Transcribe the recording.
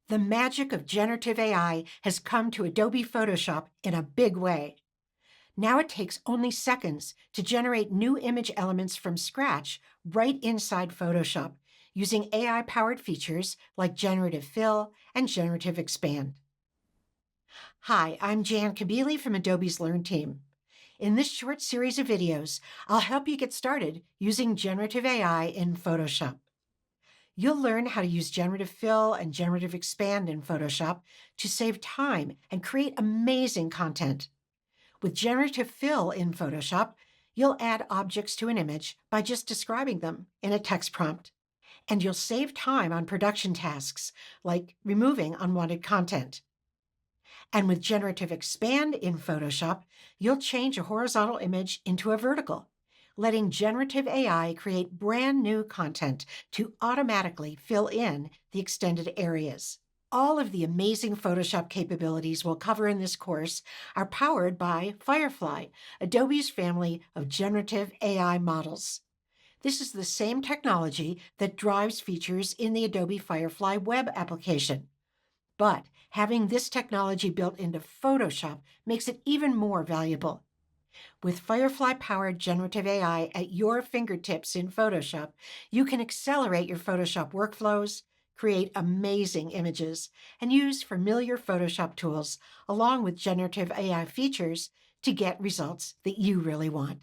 The magic of generative AI has come to Adobe Photoshop in a big way. Now it takes only seconds to generate new image elements from scratch right inside Photoshop using AI-powered features like Generative Fill and Generative Expand. Hi, I'm Jan Kabili from Adobe's Learn team. In this short series of videos, I'll help you get started using Generative AI in Photoshop. You'll learn how to use Generative Fill and Generative Expand in Photoshop to save time and create amazing content. With Generative Fill in Photoshop, you'll add objects to an image by just describing them in a text prompt. And you'll save time on production tasks, like removing unwanted content. And with Generative Expand in Photoshop, you'll change a horizontal image into a vertical, letting Generative AI create brand new content to automatically fill in the extended areas. All of the amazing Photoshop capabilities we'll cover in this course are powered by Firefly, Adobe's family of generative AI models. This is the same technology that drives features in the Adobe Firefly web application. But having this technology built into Photoshop makes it even more valuable. With Firefly-powered generative AI at your fingertips in Photoshop, you can accelerate your Photoshop workflows, create amazing images, and use familiar Photoshop tools along with generative AI features to get results that you really want.